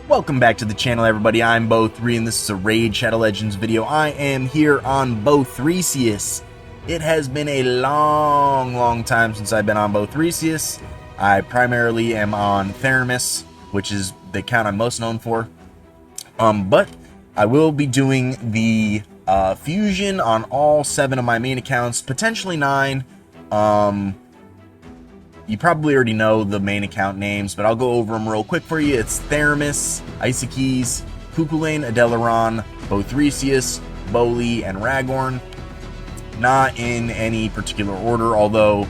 Welcome back to the channel, everybody. I'm Bo3, and this is a Raid Shadow Legends video. I am here on Bo3thrysseus. It has been a long time since I've been on Bo3thrysseus. I primarily am on Plarium, which is the account I'm most known for. But I will be doing the fusion on all 7 of my main accounts, potentially 9. You probably already know the main account names, but I'll go over them real quick for you. It's Plarium, Isaacies, Kukulane, Adeleron, Bo3thrysseus, Boli, and Ragorn. Not in any particular order, although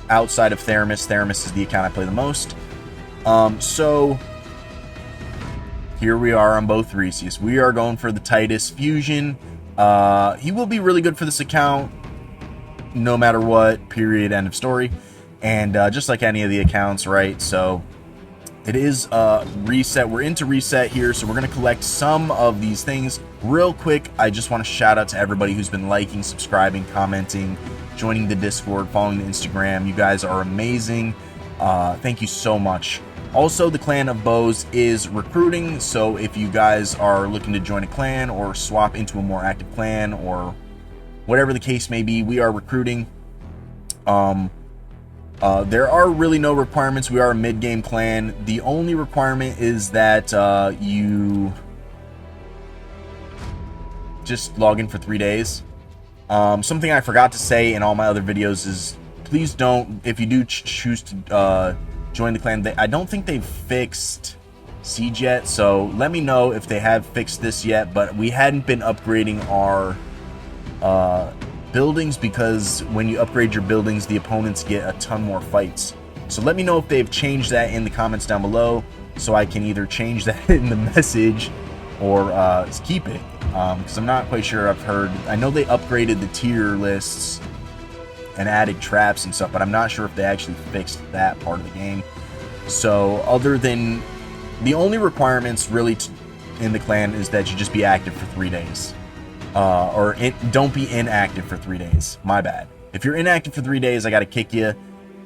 outside of Plarium is the account I play the most. So here we are on Bo3thrysseus. We are going for the Titus fusion. He will be really good for this account, no matter what, period, end of story. And just like any of the accounts, right? So it is reset. We're into reset here, so we're going to collect some of these things. Real quick, I just want to shout out to everybody who's been liking, subscribing, commenting, joining the Discord, following the Instagram. You guys are amazing. Thank you so much. Also, the clan of Bows is recruiting, so if you guys are looking to join a clan or swap into a more active clan or whatever the case may be, we are recruiting. There are really no requirements. We are a mid-game clan. The only requirement is that you just log in for 3 days. Something I forgot to say in all my other videos is please don't, if you do choose to join the clan, I don't think they've fixed Siege yet, so let me know if they have fixed this yet, but we hadn't been upgrading our buildings, because when you upgrade your buildings, the opponents get a ton more fights. So let me know if they've changed that in the comments down below, so I can either change that in the message or keep it, because I'm not quite sure. I know they upgraded the tier lists and added traps and stuff, but I'm not sure if they actually fixed that part of the game. So other than the only requirements really in the clan is that you just be active for 3 days. Don't be inactive for 3 days. My bad. If you're inactive for 3 days, I gotta kick you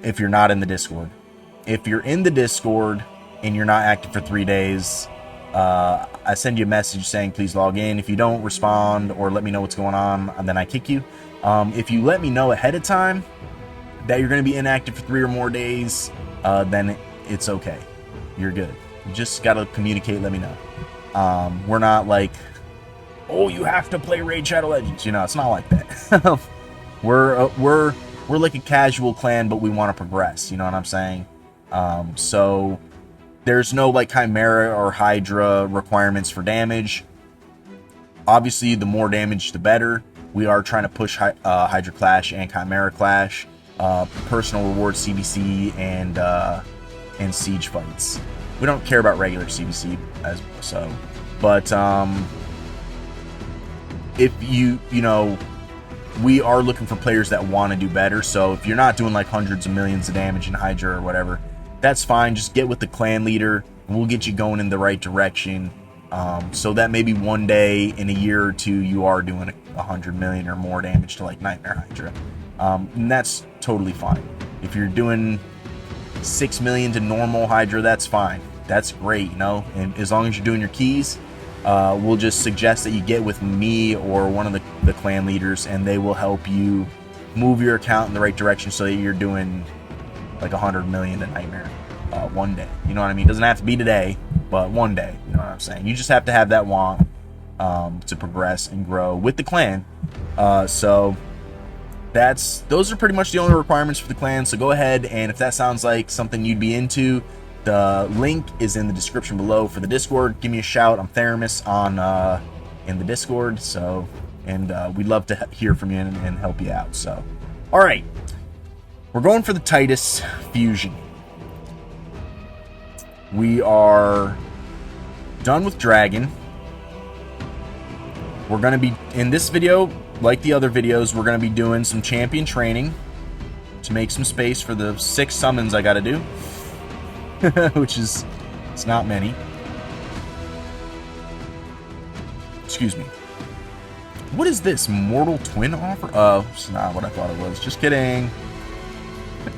if you're not in the Discord. If you're in the Discord and you're not active for 3 days, I send you a message saying please log in. If you don't respond or let me know what's going on, then I kick you. If you let me know ahead of time that you're going to be inactive for 3 or more days, then it's okay. You're good. You just gotta communicate, let me know. We're not like, oh, you have to play Raid Shadow Legends. You know, it's not like that. we're like a casual clan, but we want to progress. You know what I'm saying? So there's no like Chimera or Hydra requirements for damage. Obviously, the more damage, the better. We are trying to push Hydra Clash and Chimera Clash, personal reward CBC, and siege fights. We don't care about regular CBC but if you know, we are looking for players that want to do better. So if you're not doing like hundreds of millions of damage in Hydra or whatever, that's fine. Just get with the clan leader and we'll get you going in the right direction, so that maybe one day in a year or two you are doing 100 million or more damage to like Nightmare Hydra, and that's totally fine. If you're doing 6 million to normal Hydra, that's fine. That's great, you know, and as long as you're doing your keys, we'll just suggest that you get with me or one of the clan leaders, and they will help you move your account in the right direction so that you're doing like 100 million to Nightmare one day. You know what I mean? It doesn't have to be today, but one day. You know what I'm saying? You just have to have that want to progress and grow with the clan. So those are pretty much the only requirements for the clan. So go ahead, and if that sounds like something you'd be into, the link is in the description below for the Discord. Give me a shout. I'm Plarium on in the Discord. So, and we'd love to hear from you and help you out. So, all right, we're going for the Titus fusion. We are done with Dragon. We're gonna be in this video, like the other videos, we're gonna be doing some champion training to make some space for the 6 summons I gotta do. Which is, it's not many. Excuse me. What is this? Mortal Twin offer? Oh, it's not what I thought it was. Just kidding.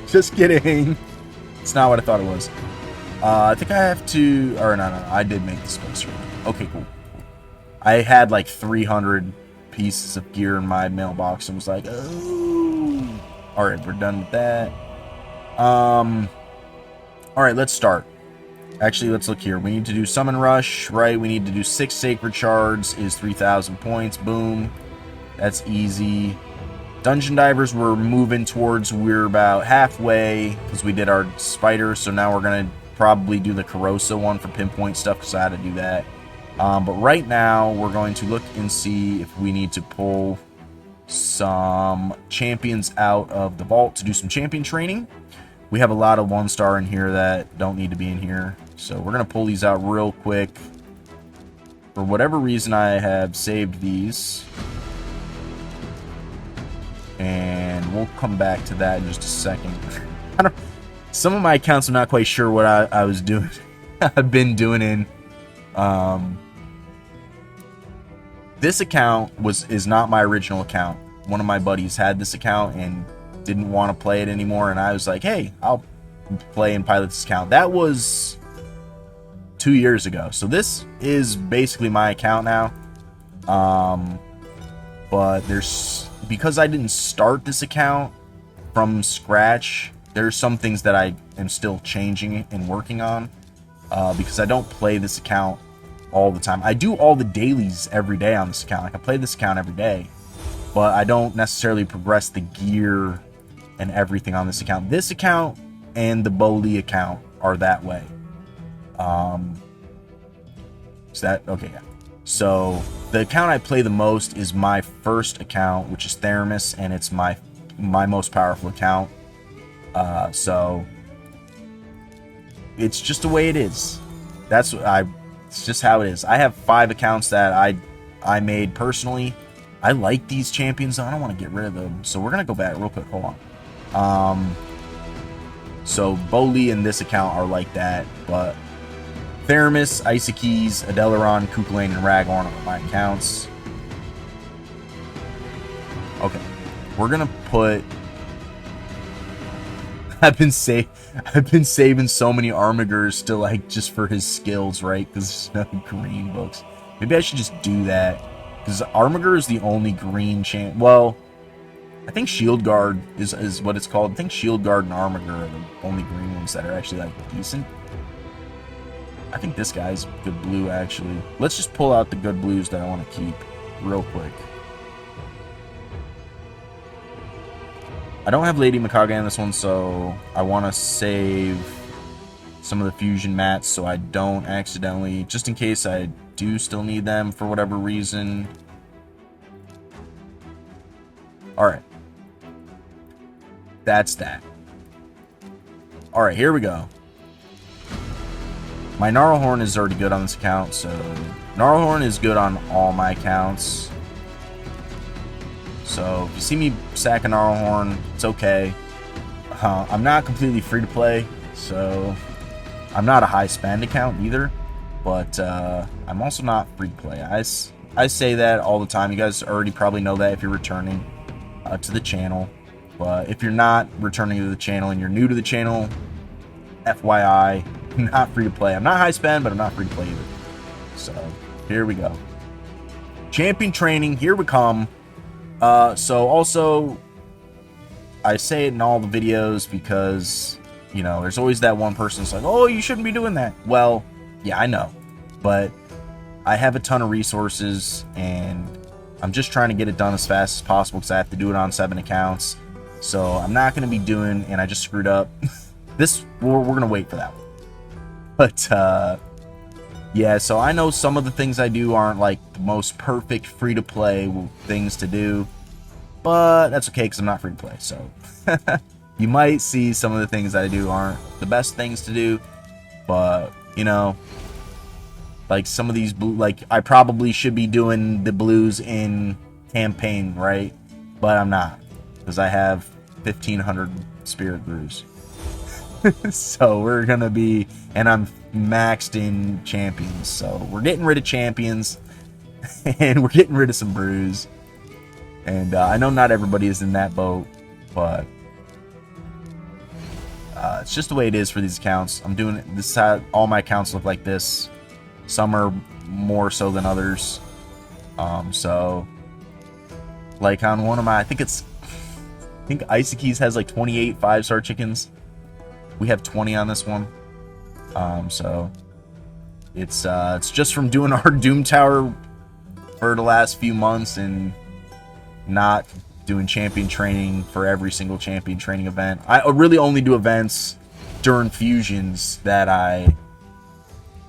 Just kidding. It's not what I thought it was. I think I have to, or no, I did make the space room. Okay, cool. I had like 300 pieces of gear in my mailbox and was like, oh. All right, we're done with that. All right, let's start. Actually, let's look here. We need to do Summon Rush, right? We need to do 6 Sacred Shards is 3,000 points. Boom. That's easy. Dungeon Divers we're moving towards. We're about halfway because we did our spider. So now we're going to probably do the Corrosa one for pinpoint stuff because I had to do that. But right now, we're going to look and see if we need to pull some champions out of the vault to do some champion training. We have a lot of 1-star in here that don't need to be in here. So we're going to pull these out real quick. For whatever reason, I have saved these. And we'll come back to that in just a second. Some of my accounts I'm not quite sure what I was doing. I've been doing in. This account is not my original account. One of my buddies had this account and didn't want to play it anymore, and I was like, hey, I'll play and pilot this account. That was 2 years ago. So this is basically my account now. But because I didn't start this account from scratch, there's some things that I am still changing and working on. Because I don't play this account all the time. I do all the dailies every day on this account. Like, I play this account every day, but I don't necessarily progress the gear and everything on this account. This account and the Bo3thrysseus account are that way. Is that okay? Yeah. So the account I play the most is my first account, which is Theramis, and it's my most powerful account. So it's just the way it is. It's just how it is. I have 5 accounts that I made personally. I like these champions. I don't want to get rid of them. So we're gonna go back real quick. Hold on. So Bo3thrysseus and this account are like that, but Theramis, Isaacies, Adeleron, Kukulane, and Ragorn are my accounts. Okay, we're gonna put. I've been saving so many Armigers to, like, just for his skills, right? Because there's no green books. Maybe I should just do that. Because Armiger is the only green champ. Well, I think Shield Guard is what it's called. I think Shield Guard and Armiger are the only green ones that are actually, like, decent. I think this guy's good blue, actually. Let's just pull out the good blues that I want to keep real quick. I don't have Lady Mikage in this one, so I want to save some of the fusion mats so I don't accidentally, just in case I do still need them for whatever reason. Alright. That's that. Alright, here we go. My Gnarlhorn is already good on this account, so Gnarlhorn is good on all my accounts. So if you see me sack a Gnarlhorn, it's okay. I'm not completely free to play, so I'm not a high spend account either, but I'm also not free to play. I say that all the time. You guys already probably know that if you're returning to the channel. But if you're not returning to the channel and you're new to the channel, FYI, I'm not free to play. I'm not high spend, but I'm not free to play either. So here we go. Champion training, here we come. So also, I say it in all the videos because, you know, there's always that one person that's like, oh, you shouldn't be doing that. Well, yeah, I know, but I have a ton of resources and I'm just trying to get it done as fast as possible because I have to do it on 7 accounts. So I'm not going to be doing, and I just screwed up. We're going to wait for that one. But, yeah, so I know some of the things I do aren't, like, the most perfect free-to-play things to do, but that's okay because I'm not free-to-play, so you might see some of the things I do aren't the best things to do, but, you know, like some of these like, I probably should be doing the blues in campaign, right? But I'm not, because I have 1,500 spirit brews. So we're gonna be, and I'm maxed in champions, so we're getting rid of champions and we're getting rid of some brews. And I know not everybody is in that boat, but It's just the way it is for these accounts. I'm doing this. Is how all my accounts look like this. Some are more so than others. So like on one of my, I think Isaac's has like 28 5-star chickens. We have 20 on this one. So it's just from doing our Doom Tower for the last few months and not doing champion training for every single champion training event. I really only do events during fusions that I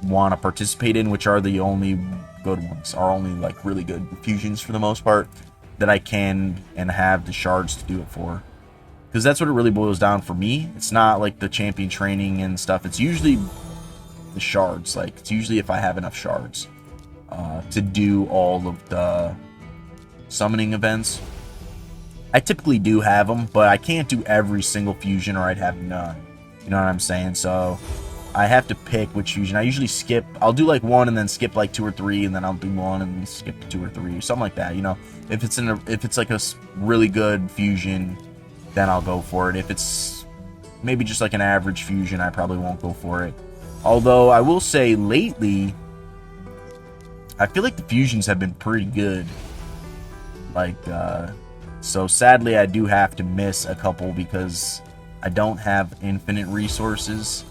want to participate in, which are the only good ones, are only like really good fusions for the most part that I can and have the shards to do it for. Because that's what it really boils down for me. It's not like the champion training and stuff. It's usually the shards. Like, it's usually if I have enough shards to do all of the summoning events. I typically do have them, but I can't do every single fusion or I'd have none. You know what I'm saying? So I have to pick which fusion. I usually skip. I'll do like one and then skip like 2 or 3, and then I'll do one and skip 2 or 3, something like that. You know, if it's like a really good fusion, then I'll go for it. If it's maybe just like an average fusion, I probably won't go for it. Although I will say lately, I feel like the fusions have been pretty good. Like, so sadly I do have to miss a couple because I don't have infinite resources.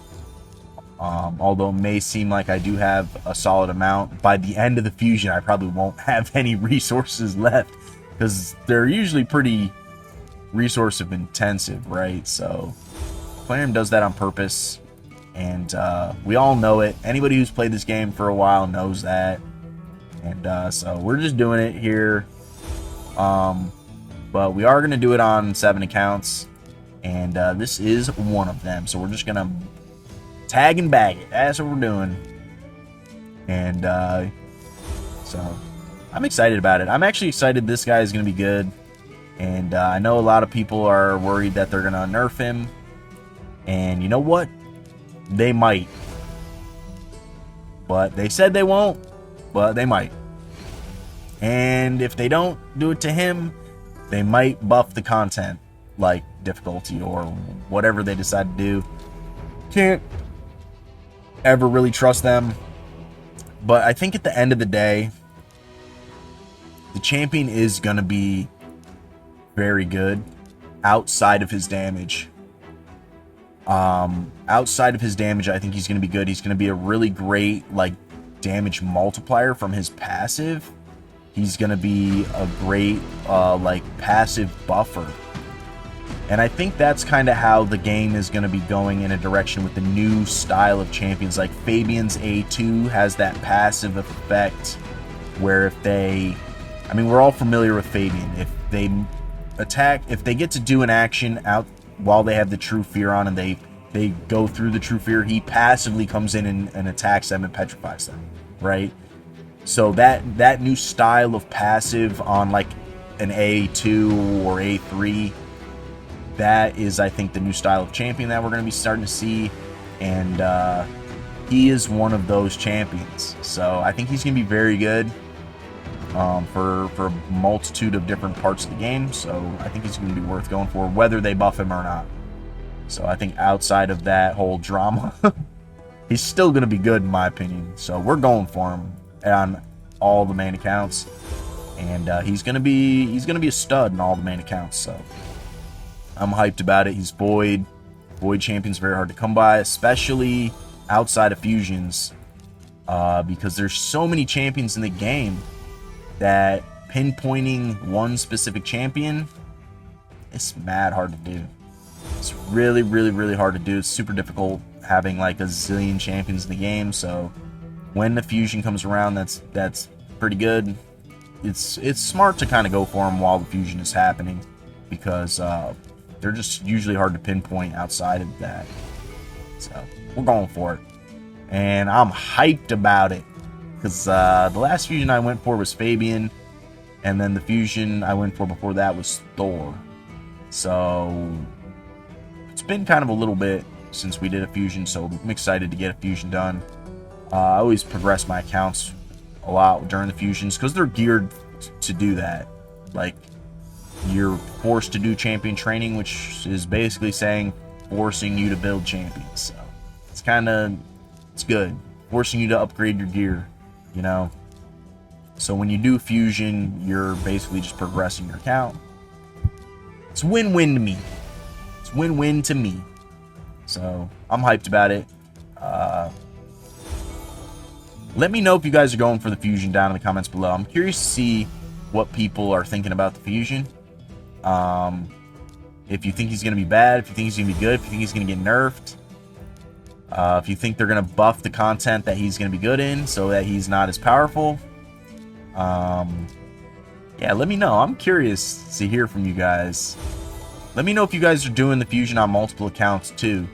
Although it may seem like I do have a solid amount. By the end of the fusion, I probably won't have any resources left because they're usually pretty resource intensive, right? So Plarium does that on purpose, and we all know it. Anybody who's played this game for a while knows that, and so we're just doing it here. But we are going to do it on 7 accounts, and this is one of them. So we're just going to tag and bag it. That's what we're doing. And so I'm excited about it. I'm actually excited this guy is going to be good. And I know a lot of people are worried that they're going to nerf him. And you know what? They might. But they said they won't. But they might. And if they don't do it to him, they might buff the content, like difficulty or whatever they decide to do. Can't ever really trust them. But I think at the end of the day, the champion is going to be very good outside of his damage. Outside of his damage, I think he's going to be good. He's going to be a really great like damage multiplier from his passive. He's going to be a great like passive buffer. And I think that's kind of how the game is going to be going in a direction with the new style of champions. Like Fabian's A2 has that passive effect where if they, I mean, we're all familiar with Fabian. If they attack, if they get to do an action out while they have the True Fear on and they go through the True Fear, he passively comes in and attacks them and petrifies them, right? So that new style of passive on like an A2 or A3, that is, I think, the new style of champion that we're going to be starting to see. And he is one of those champions. So I think he's going to be very good for a multitude of different parts of the game. So I think he's going to be worth going for, whether they buff him or not. So I think outside of that whole drama, he's still going to be good in my opinion. So we're going for him on all the main accounts, and he's gonna be a stud in all the main accounts. So I'm hyped about it. He's Void champion's very hard to come by, especially outside of fusions, because there's so many champions in the game that pinpointing one specific champion is mad hard to do. It's really, really, really hard to do. It's super difficult having like a zillion champions in the game. So when the fusion comes around, that's pretty good. It's smart to kind of go for them while the fusion is happening, because they're just usually hard to pinpoint outside of that. So we're going for it, and I'm hyped about it because the last fusion I went for was Fabian, and then the fusion I went for before that was Thor. So it's been kind of a little bit since we did a fusion, so I'm excited to get a fusion done. I always progress my accounts a lot during the fusions because they're geared to do that. Like, you're forced to do champion training, which is basically saying forcing you to build champions. So it's good. Forcing you to upgrade your gear, you know. So when you do fusion, you're basically just progressing your account. It's win-win to me. It's win-win to me. So I'm hyped about it. Let me know if you guys are going for the fusion down in the comments below. I'm curious to see what people are thinking about the fusion. If you think he's going to be bad, if you think he's going to be good, if you think he's going to get nerfed. If you think they're going to buff the content that he's going to be good in so that he's not as powerful. Yeah, let me know. I'm curious to hear from you guys. Let me know if you guys are doing the fusion on multiple accounts too.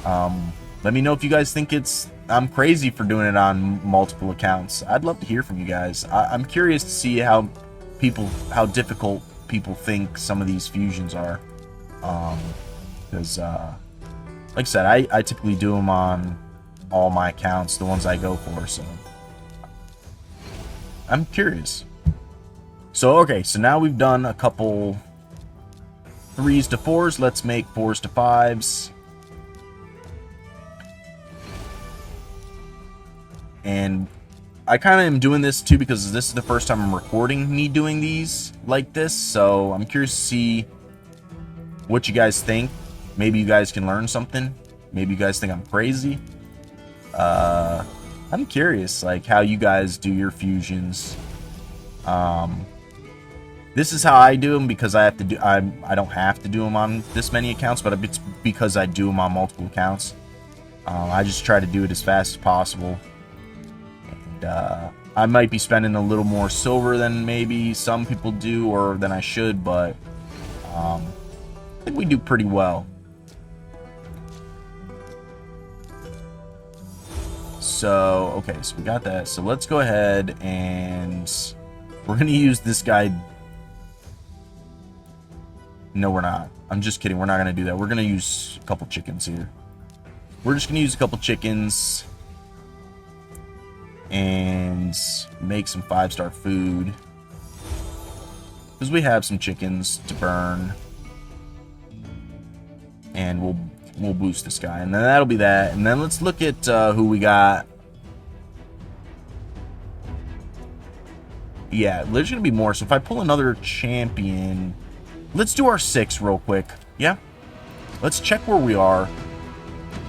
Let me know if you guys think I'm crazy for doing it on multiple accounts. I'd love to hear from you guys. I'm curious to see how difficult people think some of these fusions are. Because, like I said, I typically do them on all my accounts, the ones I go for, so I'm curious. So, okay, so now we've done a couple 3s to 4s. Let's make 4s to 5s. And I kind of am doing this too because this is the first time I'm recording me doing these like this. So I'm curious to see what you guys think. Maybe you guys can learn something. Maybe you guys think I'm crazy. I'm curious, like, how you guys do your fusions. This is how I do them because I don't have to do them on this many accounts, but it's because I do them on multiple accounts. I just try to do it as fast as possible. I might be spending a little more silver than maybe some people do or than I should, but I think we do pretty well. So, okay, so we got that. So let's go ahead and we're going to use this guy. No, we're not. I'm just kidding. We're not going to do that. We're going to use a couple chickens here. We're just going to use a couple chickens and make some 5-star food because we have some chickens to burn, and we'll boost this guy, and then that'll be that. And then let's look at who we got. Yeah, there's gonna be more. So if I pull another champion, let's do our 6 real quick. Yeah, let's check where we are.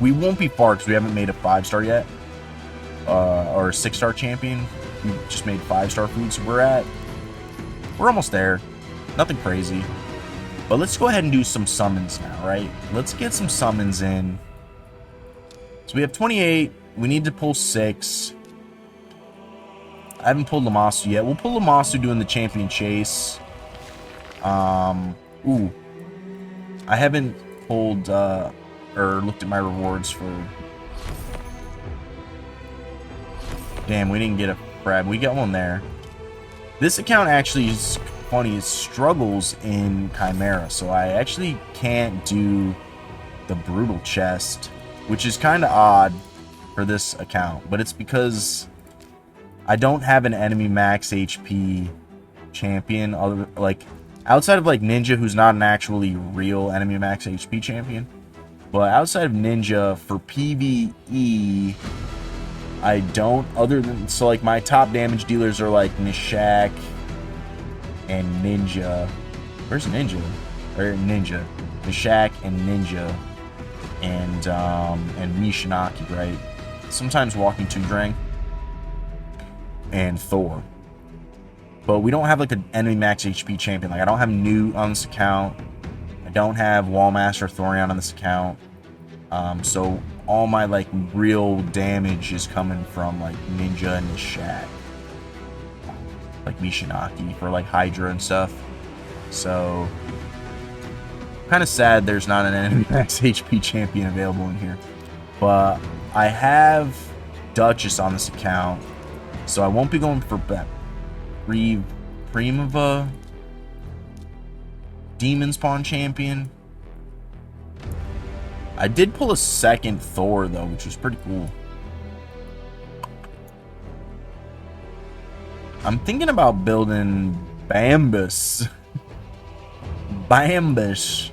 We won't be far because we haven't made a 5-star yet. Or a 6-star champion. We just made 5-star food, so we're almost there. Nothing crazy. But let's go ahead and do some summons now, right? Let's get some summons in. So we have 28. We need to pull 6. I haven't pulled Lamasu yet. We'll pull Lamasu doing the champion chase. Ooh. I haven't pulled, or looked at my rewards for... Damn, we didn't get a crab. We got one there. This account actually is funny. It struggles in Chimera, so I actually can't do the brutal chest, which is kind of odd for this account. But it's because I don't have an enemy max HP champion, other like outside of like Ninja, who's not an actually real enemy max HP champion. But outside of Ninja, for PvE, I don't, other than, so like my top damage dealers are like Nishak and Ninja. Where's Ninja? Or Ninja. Nishak and Ninja. And Mishinaki, right? Sometimes Walking Toondrang. And Thor. But we don't have like an enemy max HP champion. Like I don't have Newt on this account. I don't have Wallmaster Thorion on this account. So all my like real damage is coming from like Ninja and Nishak, like Mishinaki for like Hydra and stuff. So kind of sad there's not an enemy max HP champion available in here. But I have Duchess on this account, so I won't be going for Primava Demon Spawn champion. I did pull a second Thor, though, which was pretty cool. I'm thinking about building Bambus. Bambus.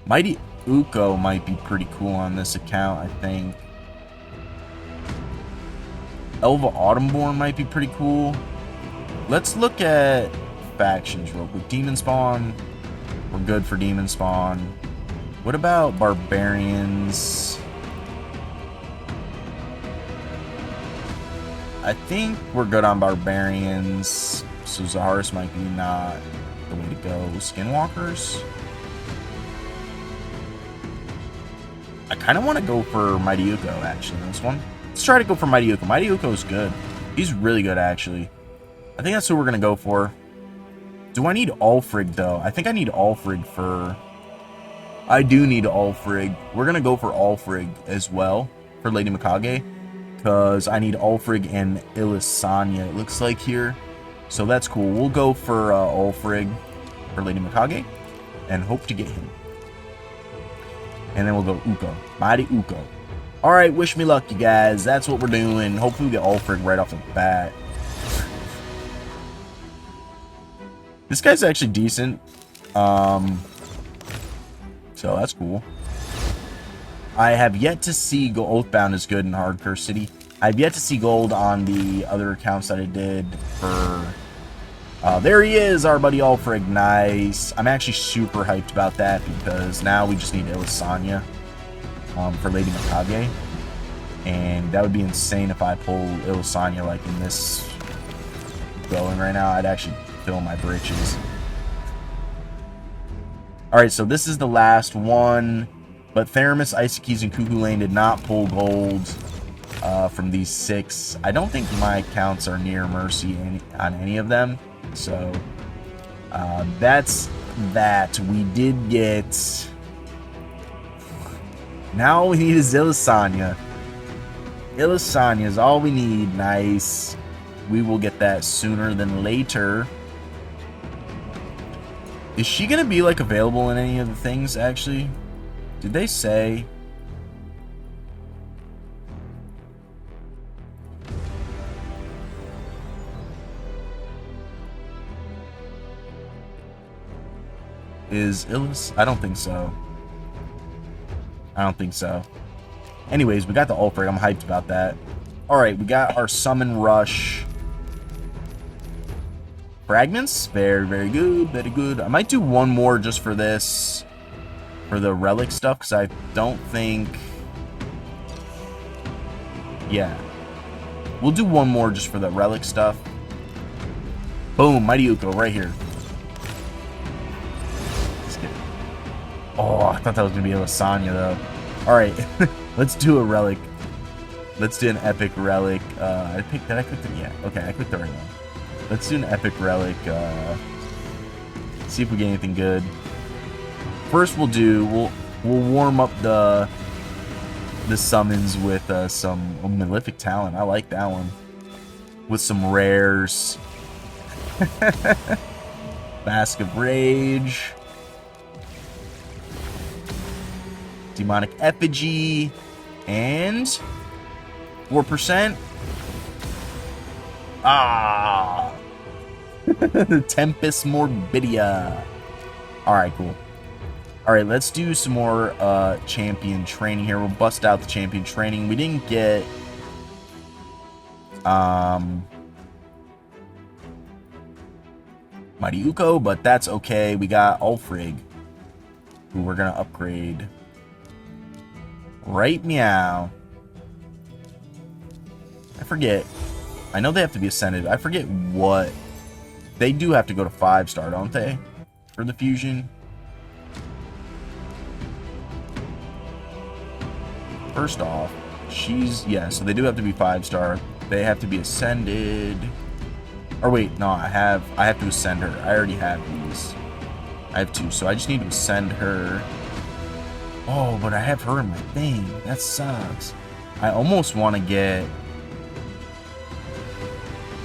Mighty Uko might be pretty cool on this account, I think. Elva Autumnborn might be pretty cool. Let's look at factions real quick. Demon Spawn. We're good for Demon Spawn. What about Barbarians? I think we're good on Barbarians. So Zaharis might be not the way to go. Skinwalkers? I kind of want to go for Mighty Uko, actually, in this one. Let's try to go for Mighty Uko. Mighty Uko is good. He's really good, actually. I think that's who we're going to go for. Do I need Ulfrig, though? I think I need Ulfrig for... I do need Ulfrig. We're going to go for Ulfrig as well for Lady Mikage. Because I need Ulfrig and Ilisanya, it looks like here. So that's cool. We'll go for Ulfrig for Lady Mikage. And hope to get him. And then we'll go Uko. Mighty Uko. Alright, wish me luck, you guys. That's what we're doing. Hopefully we get Ulfrig right off the bat. This guy's actually decent. So that's cool. I have yet to see Oathbound is good in Hardcore City. I've yet to see gold on the other accounts that I did for... there he is, our buddy Ulfrig. Nice. I'm actually super hyped about that because now we just need Ilisanya for Lady Mikage. And that would be insane if I pull Ilisanya like in this going right now. I'd actually fill my britches. Alright, so this is the last one. But Theramis, Isakis, and Cuckoo Lane did not pull gold from these 6. I don't think my accounts are near Mercy on any of them. So, that's that. We did get... Now all we need is Ilisanya. Ilisanya is all we need. Nice. We will get that sooner than later. Is she going to be, like, available in any of the things, actually? Did they say? Is Illis? I don't think so. I don't think so. Anyways, we got the Ulfrig. I'm hyped about that. Alright, we got our Summon Rush. Fragments? Very, very good. Very good. I might do one more just for this. For the relic stuff, because I don't think... Yeah. We'll do one more just for the relic stuff. Boom, Mighty Uko right here. Let's get it. Oh, I thought that was going to be Ilisanya, though. Alright, let's do a relic. Let's do an epic relic. Did I click the... Yeah, okay, I clicked the right one. Let's do an epic relic. See if we get anything good. First we'll warm up the summons with some Malefic Talent. I like that one. With some rares. Mask of Rage. Demonic Effigy. And 4%. Ah. Tempest Morbidia. Alright, cool. Alright, let's do some more champion training here. We'll bust out the champion training. We didn't get... Mighty Uko, but that's okay. We got Ulfrig, who we're going to upgrade. Right meow. I forget. I know they have to be ascended. I forget what... They do have to go to 5-star, don't they? For the fusion. First off, yeah, so they do have to be 5-star. They have to be ascended. Or wait, no, I have to ascend her. I already have these. I have 2, so I just need to ascend her. Oh, but I have her in my thing. That sucks. I almost want to get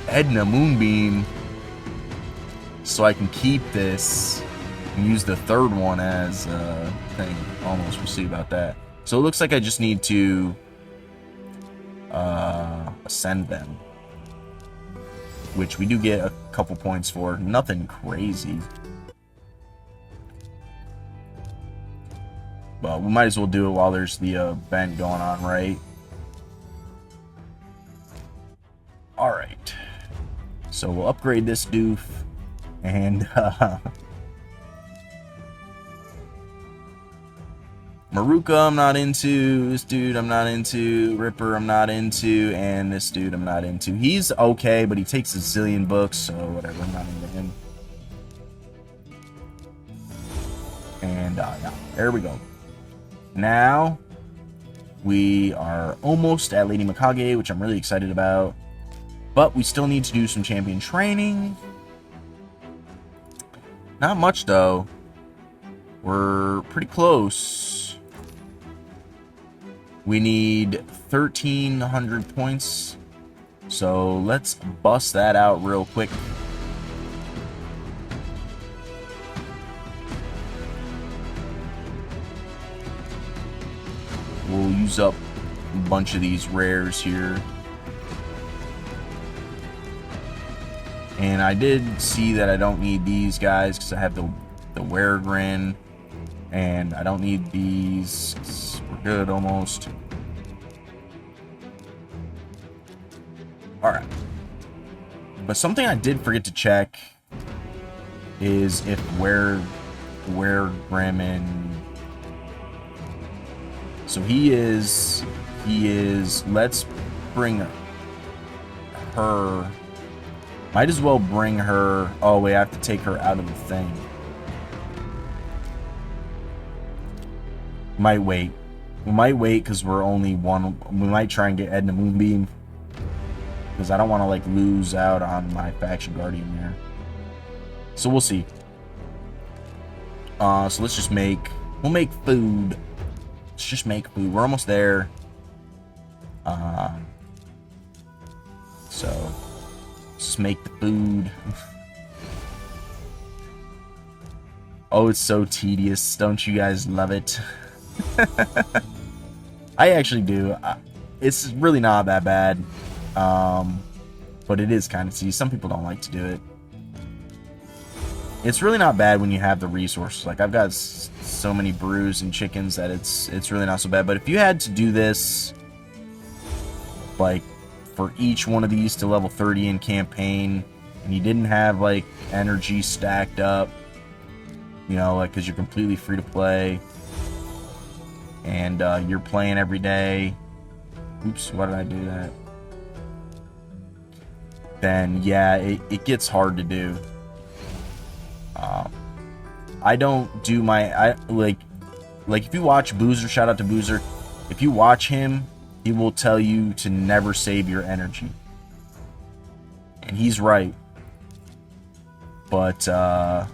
Edna Moonbeam so I can keep this and use the 3rd one as a thing. Almost, we'll see about that. So it looks like I just need to ascend them, which we do get a couple points for. Nothing crazy. Well, we might as well do it while there's the event going on, right? Alright. So we'll upgrade this doof. And, Maruka I'm not into, this dude I'm not into, Ripper I'm not into, and this dude I'm not into. He's okay, but he takes a zillion books, so whatever, I'm not into him. And, yeah, there we go. Now, we are almost at Lady Mikage, which I'm really excited about. But we still need to do some champion training. Not much, though. We're pretty close. We need 1,300 points. So let's bust that out real quick. We'll use up a bunch of these rares here. And I did see that I don't need these guys because I have the Weregrin. And I don't need these. We're good almost. Alright. But something I did forget to check is if Weregrin. So he is, let's bring her, might as well bring her, oh wait, I have to take her out of the thing. Might wait. We might wait because we're only one, we might try and get Edna Moonbeam. Because I don't want to like lose out on my faction guardian there. So we'll see. So let's just we'll make food. Let's just make food. We're almost there. So let's just make the food. Oh, it's so tedious. Don't you guys love it? I actually do. It's really not that bad. But it is kind of tedious. Some people don't like to do it. It's really not bad when you have the resources. Like, I've got so many brews and chickens that it's really not so bad. But if you had to do this, like, for each one of these to level 30 in campaign, and you didn't have, like, energy stacked up, you know, like, because you're completely free to play, and you're playing every day. Oops, why did I do that? Then, yeah, it gets hard to do. I don't do my, like if you watch Boozer, shout out to Boozer, if you watch him, he will tell you to never save your energy. And he's right. But, I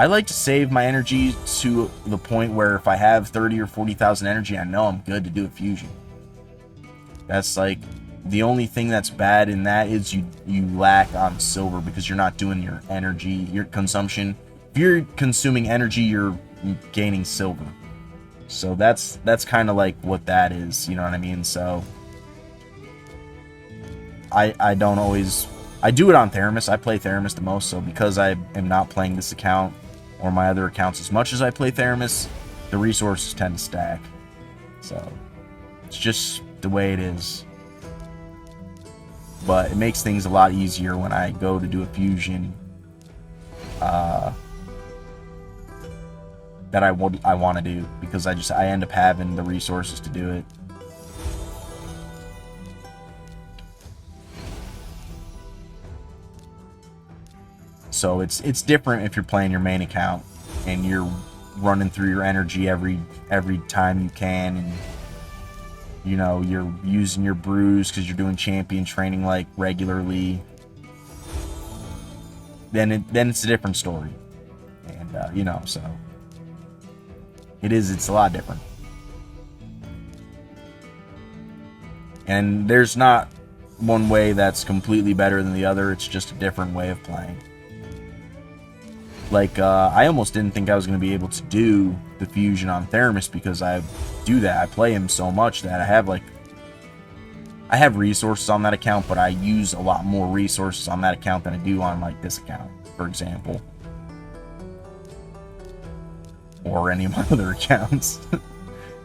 like to save my energy to the point where if I have 30 or 40,000 energy, I know I'm good to do a fusion. That's like, the only thing that's bad in that is you lack on silver because you're not doing your energy, your consumption. If you're consuming energy, you're gaining silver. So that's kind of like what that is, you know what I mean? So I don't always, I do it on Theramis. I play Theramis the most, so because I am not playing this account or my other accounts as much as I play Theramis, the resources tend to stack. So it's just the way it is. But it makes things a lot easier when I go to do a fusion that I want to do, because I end up having the resources to do it. So it's different if you're playing your main account and you're running through your energy every time you can, and you know, you're using your brews because you're doing champion training like regularly. Then it's a different story, and you know, so it's a lot different. And there's not one way that's completely better than the other. It's just a different way of playing. Like, I almost didn't think I was going to be able to do the fusion on Theramis because I do that. I play him so much that I have resources on that account, but I use a lot more resources on that account than I do on, like, this account, for example. or any of my other accounts.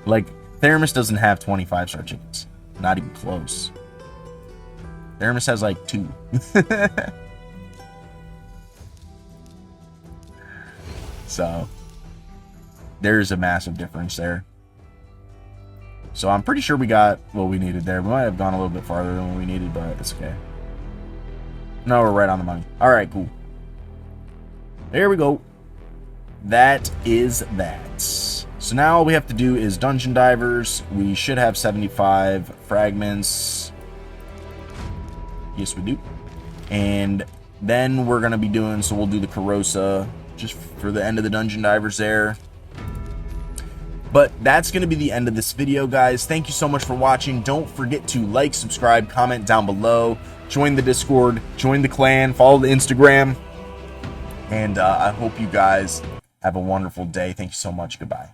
Like, Theramis doesn't have 25-star chickens. Not even close. Theramis has like 2. So, there's a massive difference there. So I'm pretty sure we got what we needed there. We might have gone a little bit farther than what we needed, but it's okay. No, we're right on the money. All right, cool. There we go. That is that. So now all we have to do is dungeon divers. We should have 75 fragments. Yes, we do. And then we're going to be doing, so we'll do the Corrosa just for the end of the dungeon divers there. But that's going to be the end of this video, guys. Thank you so much for watching. Don't forget to like, subscribe, comment down below. Join the Discord, join the clan, follow the Instagram. And I hope you guys have a wonderful day. Thank you so much. Goodbye.